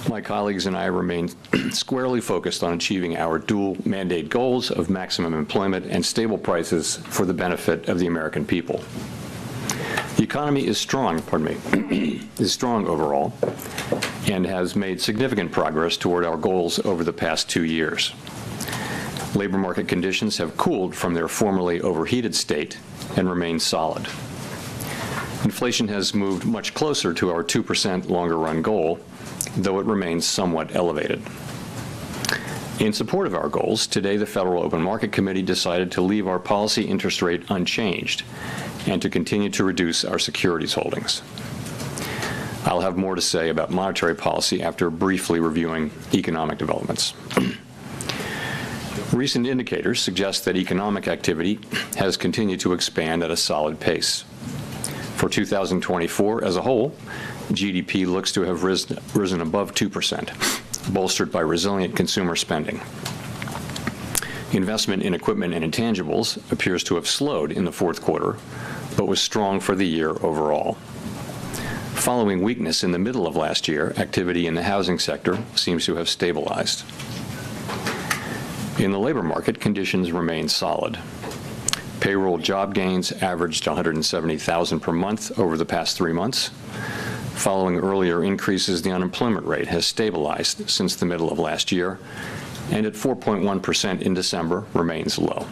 my colleagues and I remain squarely focused on achieving our dual mandate goals of maximum employment and stable prices for the benefit of the American people. The economy is strong, is strong overall, and has made significant progress toward our goals over the past 2 years. Labor market conditions have cooled from their formerly overheated state and remain solid. Inflation has moved much closer to our 2% longer-run goal, though it remains somewhat elevated. In support of our goals, today the Federal Open Market Committee decided to leave our policy interest rate unchanged and to continue to reduce our securities holdings. I'll have more to say about monetary policy after briefly reviewing economic developments. Recent indicators suggest that economic activity has continued to expand at a solid pace. For 2024 as a whole, GDP looks to have risen above 2%, bolstered by resilient consumer spending. Investment in equipment and intangibles appears to have slowed in the fourth quarter, but was strong for the year overall. Following weakness in the middle of last year, activity in the housing sector seems to have stabilized. In the labor market, conditions remain solid. Payroll job gains averaged 170,000 per month over the past 3 months. Following earlier increases, the unemployment rate has stabilized since the middle of last year, and at 4.1% in December remains low.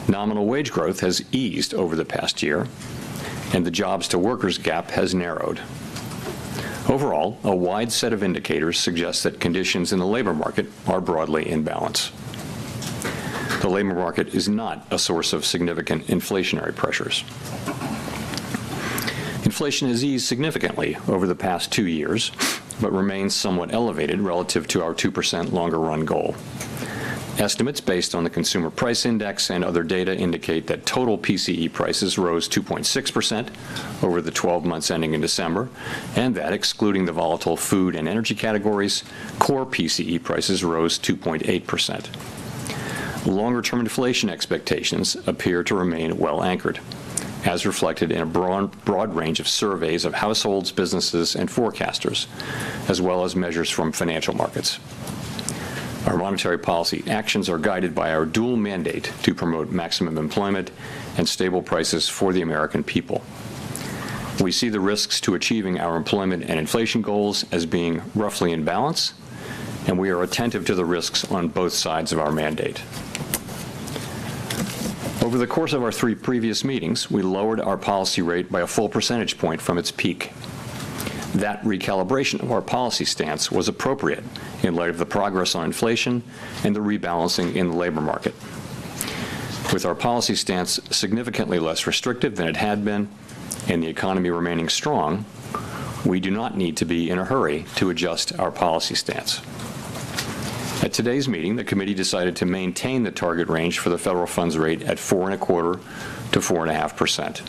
Nominal wage growth has eased over the past year, and the jobs-to-workers gap has narrowed. Overall, a wide set of indicators suggest that conditions in the labor market are broadly in balance. The labor market is not a source of significant inflationary pressures. Inflation has eased significantly over the past 2 years, but remains somewhat elevated relative to our 2% longer-run goal. Estimates based on the Consumer Price Index and other data indicate that total PCE prices rose 2.6% over the 12 months ending in December, and that, excluding the volatile food and energy categories, core PCE prices rose 2.8%. Longer-term inflation expectations appear to remain well anchored, as reflected in a broad range of surveys of households, businesses, and forecasters, as well as measures from financial markets. Our monetary policy actions are guided by our dual mandate to promote maximum employment and stable prices for the American people. We see the risks to achieving our employment and inflation goals as being roughly in balance, and we are attentive to the risks on both sides of our mandate. Over the course of our 3 previous meetings, we lowered our policy rate by a full percentage point from its peak. That recalibration of our policy stance was appropriate in light of the progress on inflation and the rebalancing in the labor market. With our policy stance significantly less restrictive than it had been and the economy remaining strong, we do not need to be in a hurry to adjust our policy stance. At today's meeting, the committee decided to maintain the target range for the federal funds rate at 4.25% to 4.5%.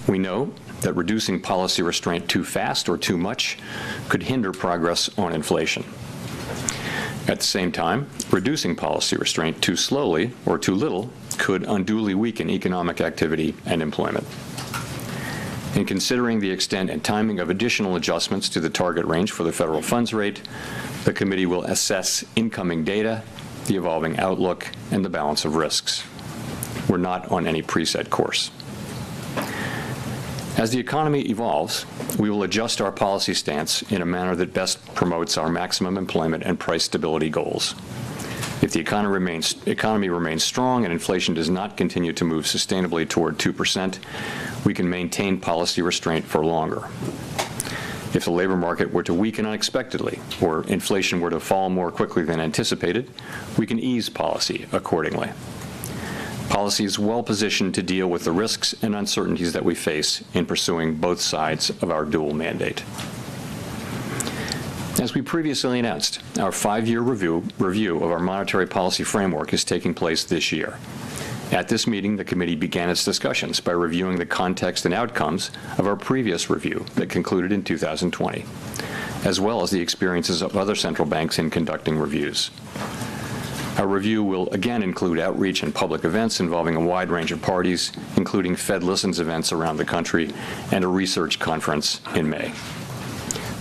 We know that reducing policy restraint too fast or too much could hinder progress on inflation. At the same time, reducing policy restraint too slowly or too little could unduly weaken economic activity and employment. In considering the extent and timing of additional adjustments to the target range for the federal funds rate, the committee will assess incoming data, the evolving outlook, and the balance of risks. We're not on any preset course. As the economy evolves, we will adjust our policy stance in a manner that best promotes our maximum employment and price stability goals. If the economy remains strong and inflation does not continue to move sustainably toward 2%, we can maintain policy restraint for longer. If the labor market were to weaken unexpectedly or inflation were to fall more quickly than anticipated, we can ease policy accordingly. Policy is well positioned to deal with the risks and uncertainties that we face in pursuing both sides of our dual mandate. As we previously announced, our 5-year review of our monetary policy framework is taking place this year. At this meeting, the committee began its discussions by reviewing the context and outcomes of our previous review that concluded in 2020, as well as the experiences of other central banks in conducting reviews. Our review will again include outreach and public events involving a wide range of parties, including Fed Listens events around the country and a research conference in May.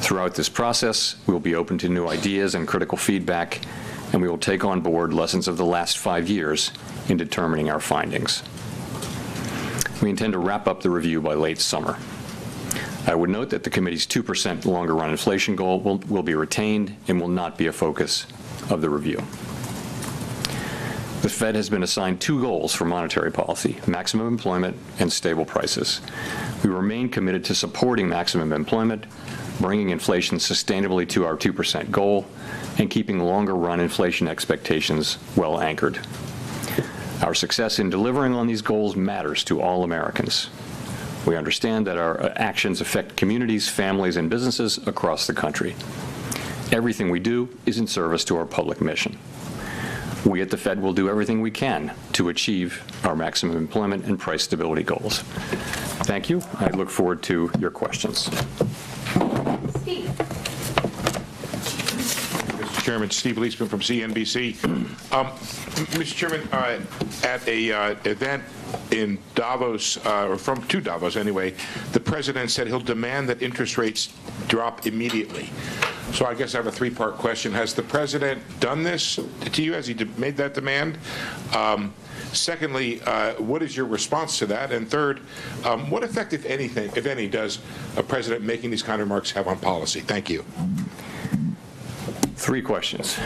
Throughout this process, we will be open to new ideas and critical feedback, and we will take on board lessons of the last 5 years in determining our findings. We intend to wrap up the review by late summer. I would note that the committee's 2% longer run inflation goal will be retained and will not be a focus of the review. The Fed has been assigned 2 goals for monetary policy: maximum employment and stable prices. We remain committed to supporting maximum employment, bringing inflation sustainably to our 2% goal, and keeping longer run inflation expectations well anchored. Our success in delivering on these goals matters to all Americans. We understand that our actions affect communities, families, and businesses across the country. Everything we do is in service to our public mission. We at the Fed will do everything we can to achieve our maximum employment and price stability goals. Thank you. I look forward to your questions. Steve. Mr. Chairman, Steve Leisman from CNBC. Mr. Chairman, at a event in Davos, or to Davos anyway, the president said he'll demand that interest rates drop immediately. So I guess I have a 3-part question. Has the president done this to you? Has he made that demand? Secondly, what is your response to that? And third, what effect, if any, does a president making these kind of remarks have on policy? Thank you. 3 questions.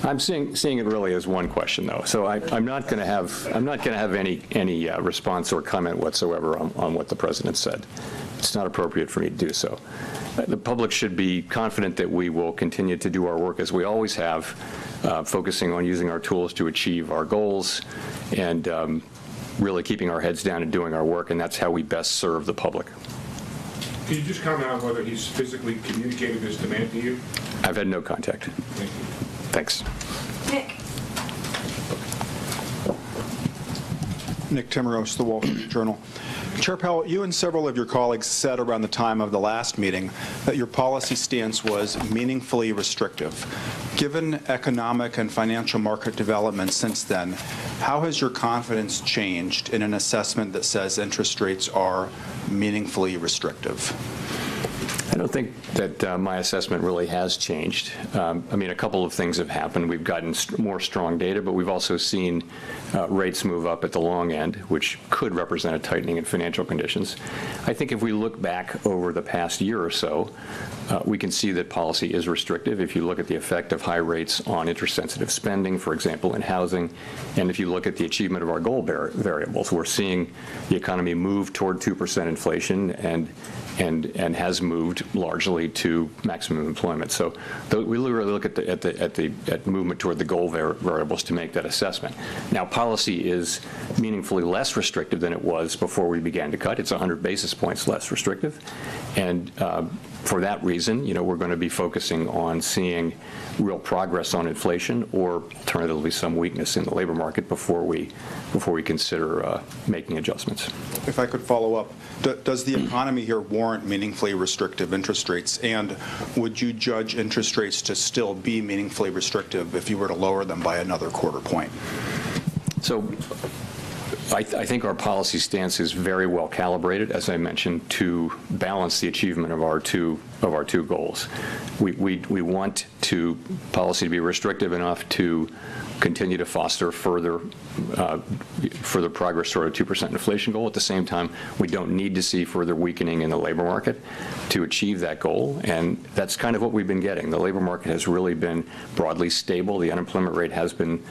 I'm seeing it really as 1 question, though. So I'm not going to have any response or comment whatsoever on what the president said. It's not appropriate for me to do so. The public should be confident that we will continue to do our work as we always have, focusing on using our tools to achieve our goals and really keeping our heads down and doing our work, and that's how we best serve the public. Can you just comment on whether he's physically communicated his demand to you? I've had no contact. Thank you. Thanks. Nick. Nick Timmeros, The Wall Street Journal. Chair Powell, you and several of your colleagues said around the time of the last meeting that your policy stance was meaningfully restrictive. Given economic and financial market developments since then, how has your confidence changed in an assessment that says interest rates are meaningfully restrictive? I don't think that my assessment really has changed. I mean, a couple of things have happened. We've gotten more strong data, but we've also seen rates move up at the long end, which could represent a tightening in financial conditions. I think if we look back over the past year or so, we can see that policy is restrictive. If you look at the effect of high rates on interest-sensitive spending, for example, in housing, and if you look at the achievement of our goal variables, we're seeing the economy move toward 2% inflation and has moved largely to maximum employment. So we really look at movement toward the goal variables to make that assessment. Now, policy is meaningfully less restrictive than it was before we began to cut. It's 100 basis points less restrictive, and for that reason, we're going to be focusing on seeing real progress on inflation, or alternatively some weakness in the labor market before we consider making adjustments. If I could follow up, does the economy here warrant meaningfully restrictive interest rates? And would you judge interest rates to still be meaningfully restrictive if you were to lower them by another quarter point? So I think our policy stance is very well calibrated, as I mentioned, to balance the achievement of our two goals. We want policy to be restrictive enough to continue to foster further progress toward a 2% inflation goal. At the same time, we don't need to see further weakening in the labor market to achieve that goal, and that's kind of what we've been getting. The labor market has really been broadly stable. The unemployment rate has been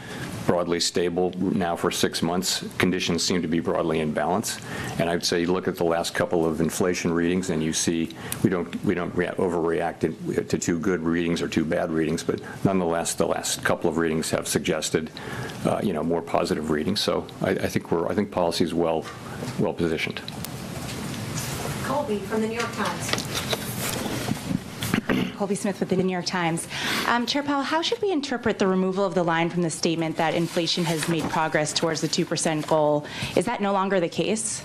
broadly stable now for 6 months. Conditions seem to be broadly in balance, and I'd say you look at the last couple of inflation readings and you see we don't overreact to 2 good readings or 2 bad readings, but nonetheless the last couple of readings have suggested more positive readings. So I think policy is well positioned. Colby from the New York Times. Colby Smith with the New York Times. Chair Powell, how should we interpret the removal of the line from the statement that inflation has made progress towards the 2% goal? Is that no longer the case?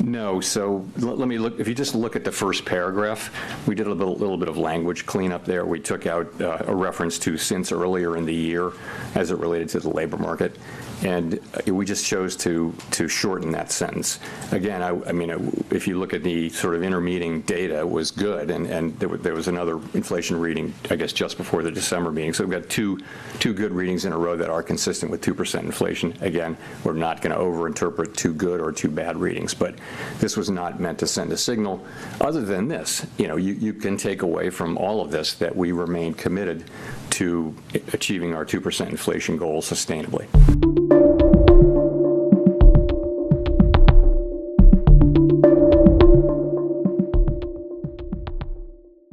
No. So let me look. If you just look at the first paragraph, we did a little bit of language cleanup there. We took out a reference to since earlier in the year as it related to the labor market. And we just chose to shorten that sentence. Again, I mean, if you look at the sort of intermeeting data, it was good, and there was another inflation reading, I guess, just before the December meeting. So we've got two good readings in a row that are consistent with 2% inflation. Again, we're not going to overinterpret too good or too bad readings, but this was not meant to send a signal. Other than this, you can take away from all of this that we remain committed to achieving our 2% inflation goal sustainably.